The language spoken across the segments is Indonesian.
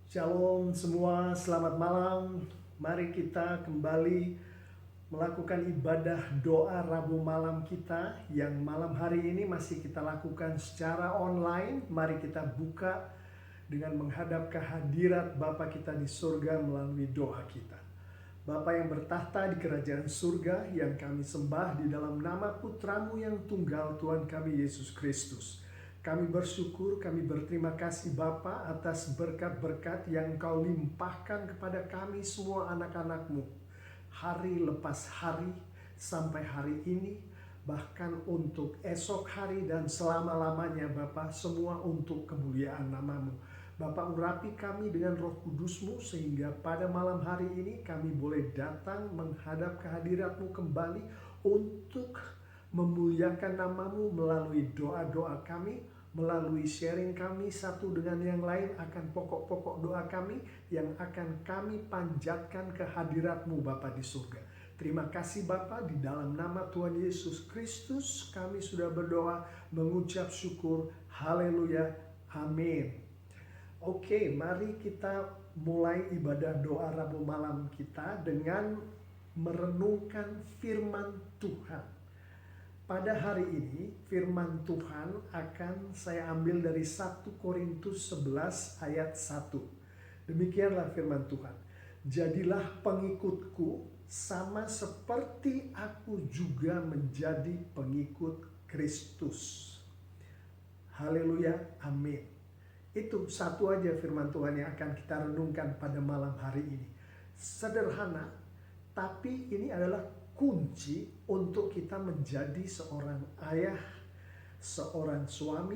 Shalom semua, selamat malam. Mari kita kembali melakukan ibadah doa Rabu malam kita yang malam hari ini masih kita lakukan secara online. Mari kita buka dengan menghadap kehadirat Bapa kita di surga melalui doa kita. Bapa yang bertahta di kerajaan surga yang kami sembah di dalam nama Putramu yang tunggal Tuhan kami Yesus Kristus. Kami bersyukur, kami berterima kasih Bapa atas berkat-berkat yang Kau limpahkan kepada kami semua anak-anak-Mu. Hari lepas hari sampai hari ini, bahkan untuk esok hari dan selama-lamanya Bapa, semua untuk kemuliaan nama-Mu. Bapa, urapi kami dengan Roh Kudus-Mu sehingga pada malam hari ini kami boleh datang menghadap kehadirat-Mu kembali untuk memuliakan nama-Mu melalui doa-doa kami, melalui sharing kami satu dengan yang lain akan pokok-pokok doa kami yang akan kami panjatkan kehadirat-Mu Bapa di surga. Terima kasih Bapa, di dalam nama Tuhan Yesus Kristus kami sudah berdoa mengucap syukur. Haleluya, amin. Oke, mari kita mulai ibadah doa Rabu malam kita dengan merenungkan firman Tuhan. Pada hari ini firman Tuhan akan saya ambil dari 1 Korintus 11 ayat 1. Demikianlah firman Tuhan. Jadilah pengikutku sama seperti aku juga menjadi pengikut Kristus. Haleluya, amin. Itu satu aja firman Tuhan yang akan kita renungkan pada malam hari ini. Sederhana, tapi ini adalah kunci untuk kita menjadi seorang ayah, seorang suami,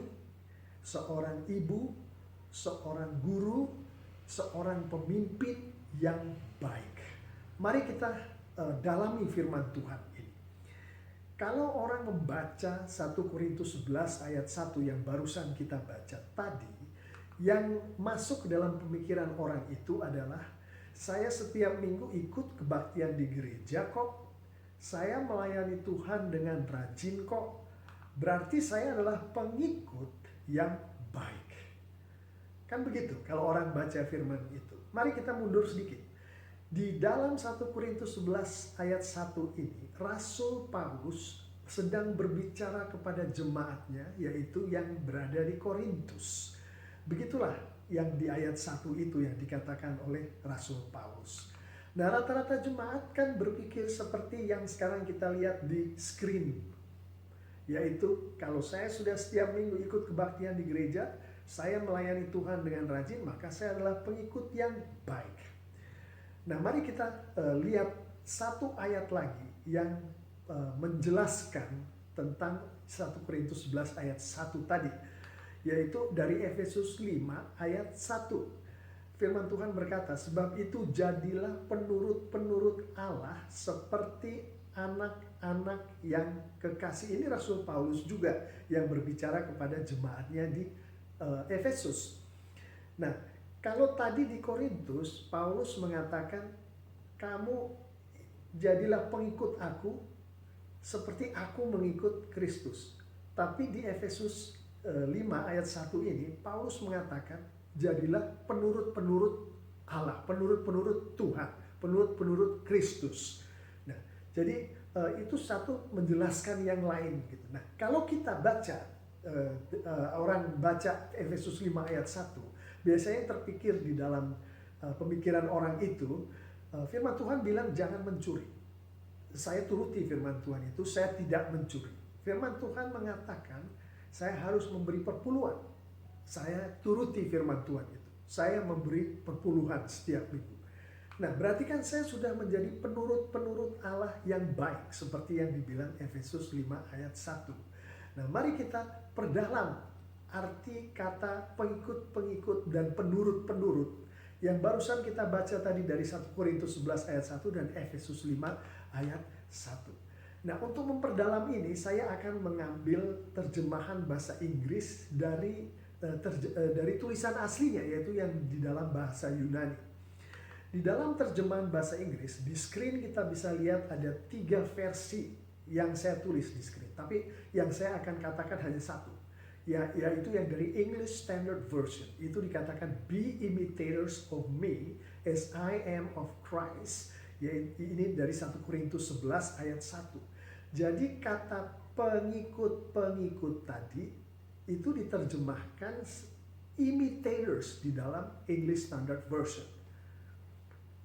seorang ibu, seorang guru, seorang pemimpin yang baik. Mari kita dalami firman Tuhan ini. Kalau orang membaca 1 Korintus 11 ayat 1 yang barusan kita baca tadi, yang masuk ke dalam pemikiran orang itu adalah, saya setiap minggu ikut kebaktian di gereja kok, saya melayani Tuhan dengan rajin kok, berarti saya adalah pengikut yang baik. Kan begitu kalau orang baca firman itu. Mari kita mundur sedikit. Di dalam 1 Korintus 11 ayat 1 ini, Rasul Paulus sedang berbicara kepada jemaatnya, yaitu yang berada di Korintus. Begitulah yang di ayat 1 itu yang dikatakan oleh Rasul Paulus. Nah, rata-rata jemaat kan berpikir seperti yang sekarang kita lihat di screen. Yaitu, kalau saya sudah setiap minggu ikut kebaktian di gereja, saya melayani Tuhan dengan rajin, maka saya adalah pengikut yang baik. Nah, mari kita lihat satu ayat lagi yang menjelaskan tentang 1 Korintus 11 ayat 1 tadi. Yaitu dari Efesus 5 ayat 1. Firman Tuhan berkata, sebab itu jadilah penurut-penurut Allah seperti anak-anak yang kekasih. Ini Rasul Paulus juga yang berbicara kepada jemaatnya di Efesus. Nah, kalau tadi di Korintus, Paulus mengatakan, kamu jadilah pengikut aku seperti aku mengikut Kristus. Tapi di Efesus 5 ayat 1 ini, Paulus mengatakan, jadilah penurut-penurut Allah, penurut-penurut Tuhan, penurut-penurut Kristus. Nah, jadi itu satu menjelaskan yang lain gitu. Nah, kalau kita baca orang baca Efesus 5 ayat 1, biasanya terpikir di dalam pemikiran orang itu, firman Tuhan bilang jangan mencuri. Saya turuti firman Tuhan itu, saya tidak mencuri. Firman Tuhan mengatakan saya harus memberi perpuluhan. Saya turuti firman Tuhan itu. Saya memberi perpuluhan setiap minggu. Nah, berarti kan saya sudah menjadi penurut-penurut Allah yang baik, seperti yang dibilang Efesus 5 ayat 1. Nah, mari kita perdalam arti kata pengikut-pengikut dan penurut-penurut yang barusan kita baca tadi dari 1 Korintus 11 ayat 1 dan Efesus 5 ayat 1. Nah, untuk memperdalam ini saya akan mengambil terjemahan bahasa Inggris dari tulisan aslinya, yaitu yang di dalam bahasa Yunani. Di dalam terjemahan bahasa Inggris, di screen kita bisa lihat ada 3 versi yang saya tulis di screen. Tapi yang saya akan katakan hanya satu. yaitu yang dari English Standard Version. Itu dikatakan be imitators of me as I am of Christ. Ini dari 1 Korintus 11 ayat 1. Jadi kata pengikut-pengikut tadi itu diterjemahkan imitators di dalam English Standard Version.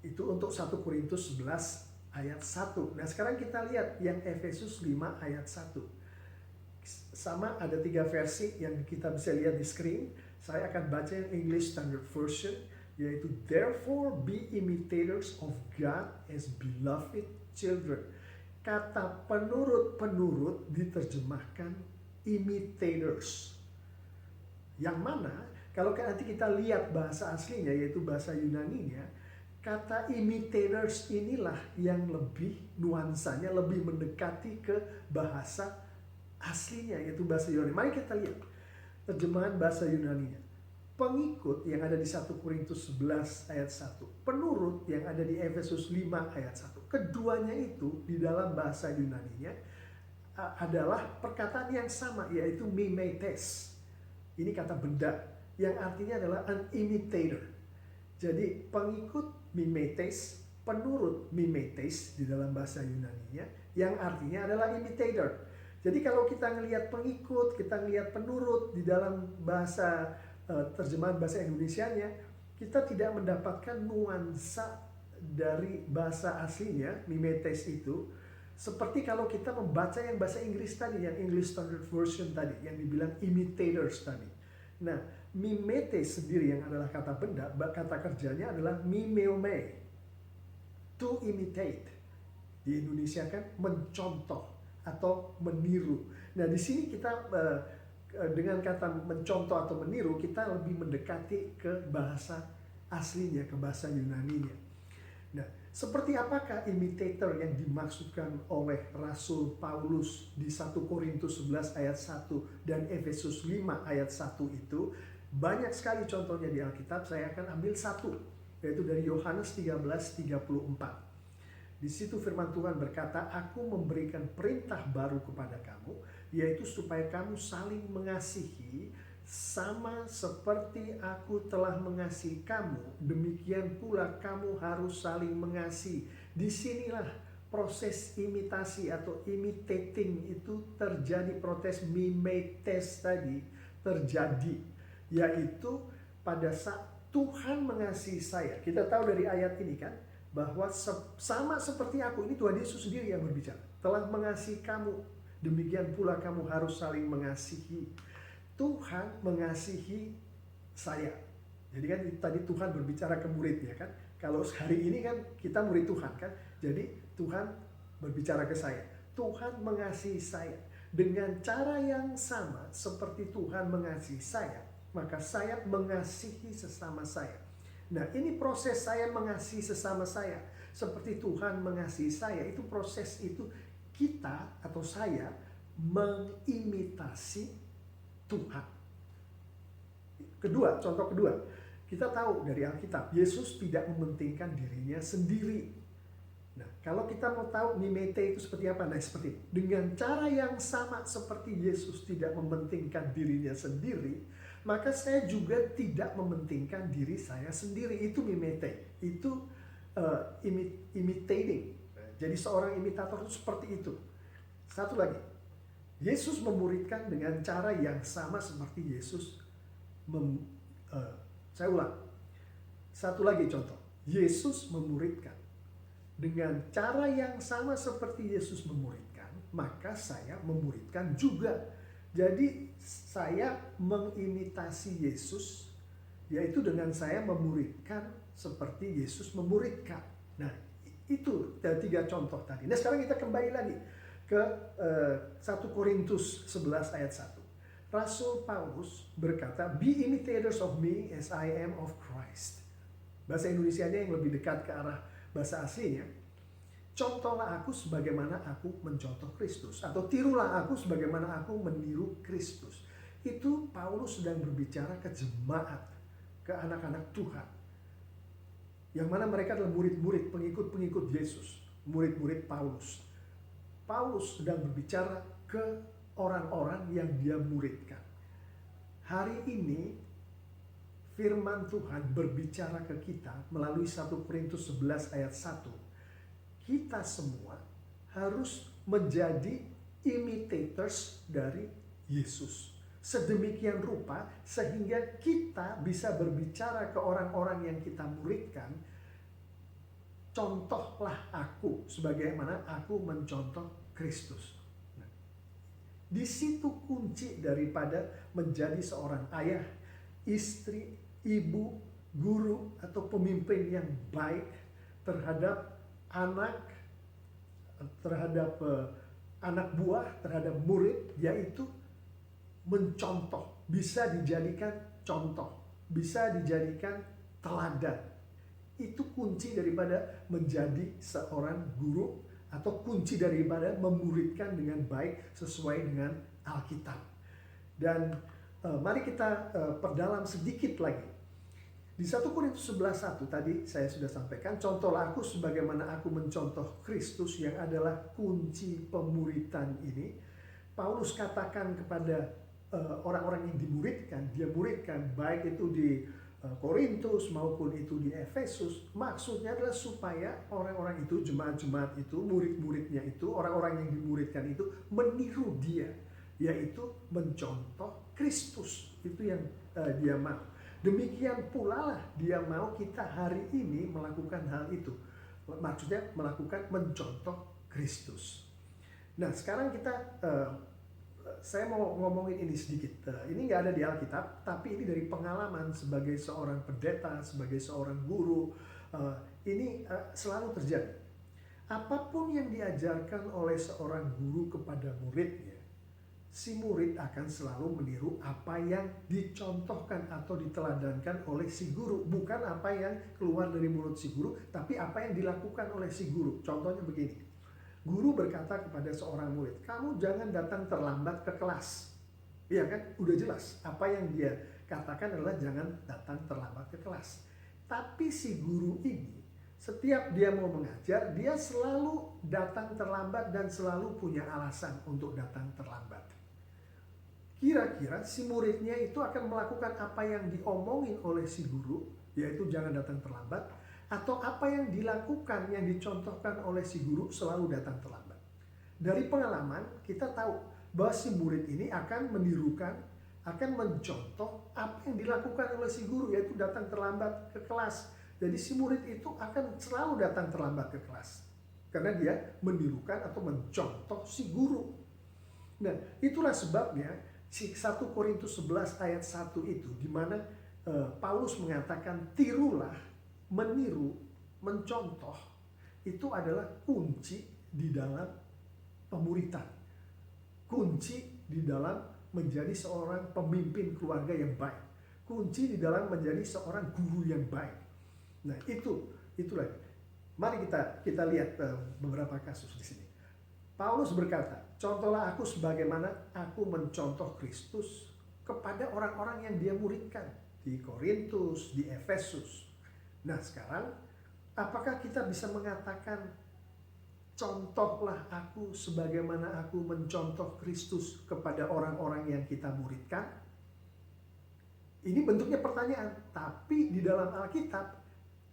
Itu untuk 1 Korintus 11 ayat 1. Nah sekarang kita lihat yang Efesus 5 ayat 1. Sama ada 3 versi yang kita bisa lihat di screen. Saya akan baca yang English Standard Version, yaitu therefore be imitators of God as beloved children. Kata penurut diterjemahkan imitators. Yang mana kalau nanti kita lihat bahasa aslinya, yaitu bahasa Yunaninya, kata imitators inilah yang lebih nuansanya lebih mendekati ke bahasa aslinya, yaitu bahasa Yunani. Mari kita lihat terjemahan bahasa Yunaninya. Pengikut yang ada di 1 Korintus 11 ayat 1. Penurut yang ada di Efesus 5 ayat 1. Keduanya itu di dalam bahasa Yunaninya adalah perkataan yang sama, yaitu mimetes. Ini kata benda yang artinya adalah an imitator. Jadi pengikut mimetes, penurut mimetes di dalam bahasa Yunaninya yang artinya adalah imitator. Jadi kalau kita ngelihat pengikut, kita ngelihat penurut di dalam bahasa terjemahan bahasa Indonesianya, kita tidak mendapatkan nuansa dari bahasa aslinya, mimetes itu, seperti kalau kita membaca yang bahasa Inggris tadi, yang English Standard Version tadi, yang dibilang imitators tadi. Nah, mimetes sendiri yang adalah kata benda, kata kerjanya adalah mimeomai, to imitate. Di Indonesia kan mencontoh atau meniru. Nah, di sini kita dengan kata mencontoh atau meniru, kita lebih mendekati ke bahasa aslinya, ke bahasa Yunaninya. Nah, seperti apakah imitator yang dimaksudkan oleh Rasul Paulus di 1 Korintus 11 ayat 1 dan Efesus 5 ayat 1 itu? Banyak sekali contohnya di Alkitab, saya akan ambil satu, yaitu dari Yohanes 13:34. Di situ firman Tuhan berkata, aku memberikan perintah baru kepada kamu, yaitu supaya kamu saling mengasihi, sama seperti aku telah mengasihi kamu, demikian pula kamu harus saling mengasihi. Disinilah proses imitasi atau imitating itu terjadi, proses mimetes tadi terjadi, yaitu pada saat Tuhan mengasihi saya. Kita tahu dari ayat ini kan, bahwa sama seperti aku, ini Tuhan Yesus sendiri yang berbicara, telah mengasihi kamu, demikian pula kamu harus saling mengasihi. Tuhan mengasihi saya. Jadi kan tadi Tuhan berbicara ke muridnya kan, kalau hari ini kan kita murid Tuhan kan, jadi Tuhan berbicara ke saya, Tuhan mengasihi saya dengan cara yang sama seperti Tuhan mengasihi saya, maka saya mengasihi sesama saya. Nah, ini proses saya mengasihi sesama saya seperti Tuhan mengasihi saya. Itu proses itu kita atau saya mengimitasi Tuhan. Contoh kedua, kita tahu dari Alkitab, Yesus tidak mementingkan dirinya sendiri. Nah, kalau kita mau tahu mimete itu seperti apa? Nah, seperti itu. Dengan cara yang sama seperti Yesus tidak mementingkan dirinya sendiri, maka saya juga tidak mementingkan diri saya sendiri. Itu mimete, itu imitating. Jadi seorang imitator itu seperti itu. Satu lagi, Yesus memuridkan dengan cara yang sama seperti Yesus saya ulang. Satu lagi contoh, Yesus memuridkan dengan cara yang sama seperti Yesus memuridkan, maka saya memuridkan juga. Jadi saya mengimitasi Yesus, yaitu dengan saya memuridkan seperti Yesus memuridkan. Nah, itu 3 contoh tadi. Nah, sekarang kita kembali lagi ke 1 Korintus 11 ayat 1. Rasul Paulus berkata, be imitators of me as I am of Christ. Bahasa Indonesianya yang lebih dekat ke arah bahasa aslinya, contohlah aku sebagaimana aku mencontoh Kristus, atau tirulah aku sebagaimana aku meniru Kristus. Itu Paulus sedang berbicara ke jemaat, ke anak-anak Tuhan, yang mana mereka adalah murid-murid, pengikut-pengikut Yesus, murid-murid Paulus. Paulus sedang berbicara ke orang-orang yang dia muridkan. Hari ini firman Tuhan berbicara ke kita melalui 1 Korintus 11 ayat 1. Kita semua harus menjadi imitators dari Yesus. Sedemikian rupa sehingga kita bisa berbicara ke orang-orang yang kita muridkan, contohlah aku sebagaimana aku mencontoh Kristus. Nah, di situ kunci daripada menjadi seorang ayah, istri, ibu, guru, atau pemimpin yang baik terhadap anak, terhadap anak buah, terhadap murid, yaitu mencontoh, bisa dijadikan contoh, bisa dijadikan teladan. Itu kunci daripada menjadi seorang guru, atau kunci daripada memuridkan dengan baik sesuai dengan Alkitab. Dan mari kita perdalam sedikit lagi. Di 1 Korintus 11:1 tadi saya sudah sampaikan, contohlah aku sebagaimana aku mencontoh Kristus, yang adalah kunci pemuritan ini. Paulus katakan kepada orang-orang yang dimuridkan, dia muridkan baik itu di Korintus maupun itu di Efesus. Maksudnya adalah supaya orang-orang itu, jemaat-jemaat itu, murid-muridnya itu, orang-orang yang dimuridkan itu meniru dia, yaitu mencontoh Kristus. Itu yang dia mau. Demikian pula lah dia mau kita hari ini melakukan hal itu. Maksudnya melakukan mencontoh Kristus. Nah, sekarang kita saya mau ngomongin ini sedikit. Ini nggak ada di Alkitab, tapi ini dari pengalaman sebagai seorang pendeta, sebagai seorang guru. Ini selalu terjadi. Apapun yang diajarkan oleh seorang guru kepada muridnya, si murid akan selalu meniru apa yang dicontohkan atau diteladankan oleh si guru. Bukan apa yang keluar dari mulut si guru, tapi apa yang dilakukan oleh si guru. Contohnya begini. Guru berkata kepada seorang murid, kamu jangan datang terlambat ke kelas. Iya kan? Udah jelas. Apa yang dia katakan adalah jangan datang terlambat ke kelas. Tapi si guru ini, setiap dia mau mengajar, dia selalu datang terlambat dan selalu punya alasan untuk datang terlambat. Kira-kira si muridnya itu akan melakukan apa yang diomongin oleh si guru, yaitu jangan datang terlambat, atau apa yang dilakukan, yang dicontohkan oleh si guru selalu datang terlambat. Dari pengalaman kita tahu bahwa si murid ini akan menirukan, akan mencontoh apa yang dilakukan oleh si guru, yaitu datang terlambat ke kelas. Jadi si murid itu akan selalu datang terlambat ke kelas, karena dia menirukan atau mencontoh si guru. Nah, itulah sebabnya 1 Korintus 11 ayat 1 itu, di mana Paulus mengatakan tirulah, meniru, mencontoh, itu adalah kunci di dalam pemuritan. Kunci di dalam menjadi seorang pemimpin keluarga yang baik. Kunci di dalam menjadi seorang guru yang baik. Nah, itulah. Mari kita lihat beberapa kasus di sini. Paulus berkata, contohlah aku sebagaimana aku mencontoh Kristus kepada orang-orang yang dia muridkan di Korintus, di Efesus. Nah, sekarang apakah kita bisa mengatakan contohlah aku sebagaimana aku mencontoh Kristus kepada orang-orang yang kita muridkan? Ini bentuknya pertanyaan, tapi di dalam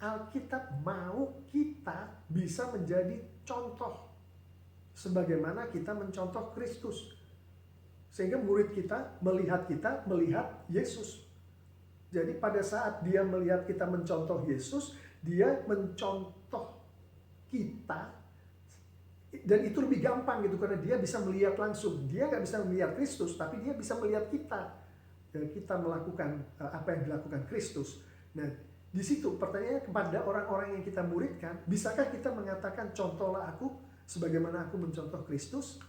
Alkitab mau kita bisa menjadi contoh sebagaimana kita mencontoh Kristus. Sehingga murid kita melihat Yesus. Jadi pada saat dia melihat kita mencontoh Yesus, dia mencontoh kita, dan itu lebih gampang gitu, karena dia bisa melihat langsung. Dia nggak bisa melihat Kristus, tapi dia bisa melihat kita. Dan kita melakukan apa yang dilakukan Kristus. Nah, di situ pertanyaannya kepada orang-orang yang kita muridkan, bisakah kita mengatakan contohlah aku sebagaimana aku mencontoh Kristus?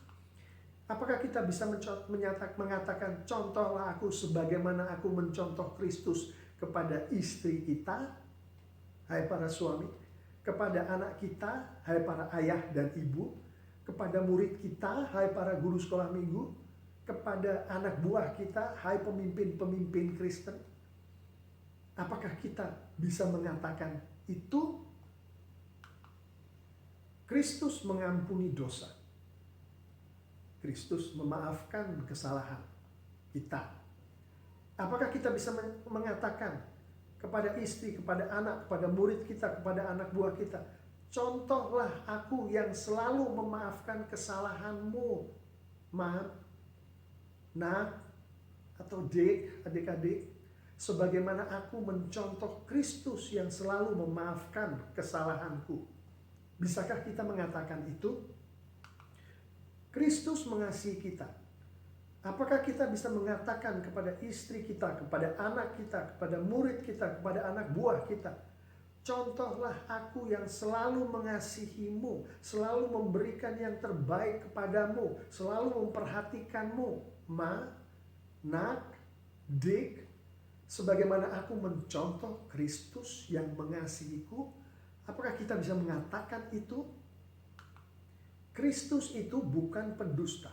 Apakah kita bisa mengatakan contohlah aku sebagaimana aku mencontoh Kristus kepada istri kita, hai para suami, kepada anak kita, hai para ayah dan ibu, kepada murid kita, hai para guru sekolah minggu, kepada anak buah kita, hai pemimpin-pemimpin Kristen? Apakah kita bisa mengatakan itu? Kristus mengampuni dosa. Kristus memaafkan kesalahan kita. Apakah kita bisa mengatakan kepada istri, kepada anak, kepada murid kita, kepada anak buah kita, contohlah aku yang selalu memaafkan kesalahanmu, ma, nak, atau dek, adik-adik, sebagaimana aku mencontoh Kristus yang selalu memaafkan kesalahanku. Bisakah kita mengatakan itu? Kristus mengasihi kita. Apakah kita bisa mengatakan kepada istri kita, kepada anak kita, kepada murid kita, kepada anak buah kita, contohlah aku yang selalu mengasihimu, selalu memberikan yang terbaik kepadamu, selalu memperhatikanmu, ma, nak, dik, sebagaimana aku mencontoh Kristus yang mengasihiku. Apakah kita bisa mengatakan itu? Kristus itu bukan pendusta.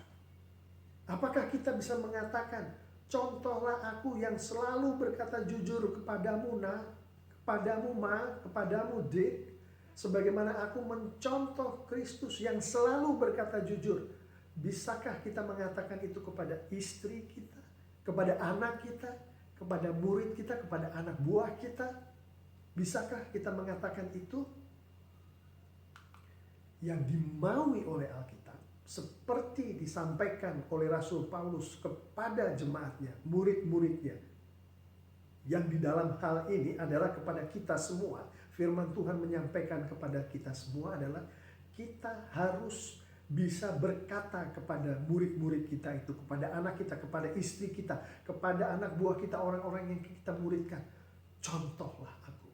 Apakah kita bisa mengatakan, contohlah aku yang selalu berkata jujur kepadamu, nak, kepadamu, ma, kepadamu, dik, sebagaimana aku mencontoh Kristus yang selalu berkata jujur. Bisakah kita mengatakan itu kepada istri kita, kepada anak kita, kepada murid kita, kepada anak buah kita? Bisakah kita mengatakan itu? Yang dimaui oleh Alkitab, seperti disampaikan oleh Rasul Paulus kepada jemaatnya, murid-muridnya, yang di dalam hal ini adalah kepada kita semua. Firman Tuhan menyampaikan kepada kita semua adalah kita harus bisa berkata kepada murid-murid kita itu, kepada anak kita, kepada istri kita, kepada anak buah kita, orang-orang yang kita muridkan, contohlah aku,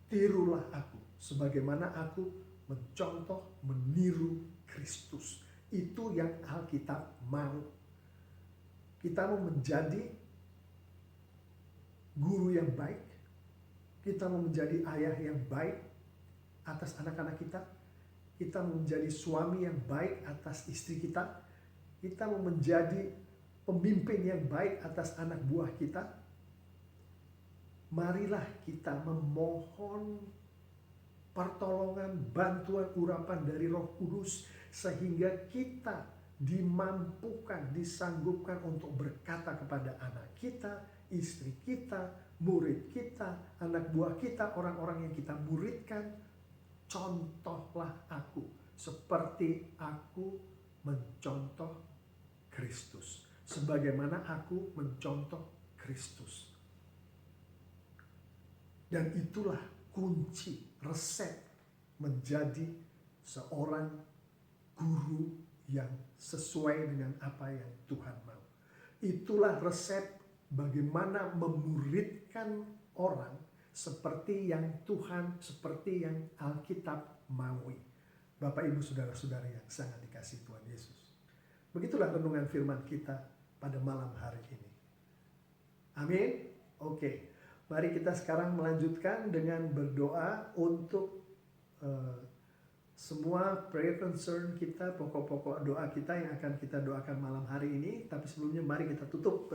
tirulah aku, sebagaimana aku mencontoh, meniru Kristus. Itu yang Alkitab mau. Kita mau menjadi guru yang baik, kita mau menjadi ayah yang baik atas anak-anak kita, kita mau menjadi suami yang baik atas istri kita, kita mau menjadi pemimpin yang baik atas anak buah kita. Marilah kita memohon pertolongan, bantuan, urapan dari Roh Kudus, sehingga kita dimampukan, disanggupkan untuk berkata kepada anak kita, istri kita, murid kita, anak buah kita, orang-orang yang kita muridkan, contohlah aku seperti aku mencontoh Kristus, sebagaimana aku mencontoh Kristus. Dan itulah kunci, resep menjadi seorang guru yang sesuai dengan apa yang Tuhan mau. Itulah resep bagaimana memuridkan orang seperti yang Tuhan, seperti yang Alkitab maui. Bapak, Ibu, saudara-saudara yang sangat dikasihi Tuhan Yesus. Begitulah renungan firman kita pada malam hari ini. Amin. Oke. Mari kita sekarang melanjutkan dengan berdoa untuk semua prayer concern kita, pokok-pokok doa kita yang akan kita doakan malam hari ini. Tapi sebelumnya mari kita tutup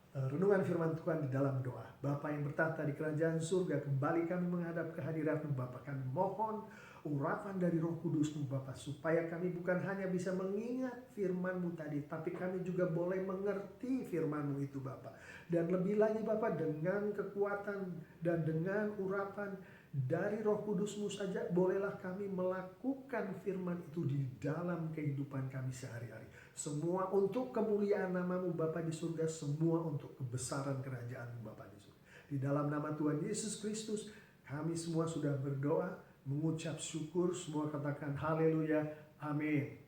renungan firman Tuhan di dalam doa. Bapa yang bertata di kerajaan surga, kembali kami menghadap kehadirat-Mu Bapa. Kami mohon urapan dari Roh Kudus-Mu Bapa, supaya kami bukan hanya bisa mengingat firman-Mu tadi, tapi kami juga boleh mengerti firman-Mu itu Bapa. Dan lebih lagi Bapa, dengan kekuatan dan dengan urapan dari Roh Kudus-Mu saja, bolehlah kami melakukan firman itu di dalam kehidupan kami sehari-hari. Semua untuk kemuliaan nama-Mu Bapa di surga, semua untuk kebesaran kerajaan-Mu Bapa di surga. Di dalam nama Tuhan Yesus Kristus, kami semua sudah berdoa, mengucap syukur, semua katakan haleluya, amin.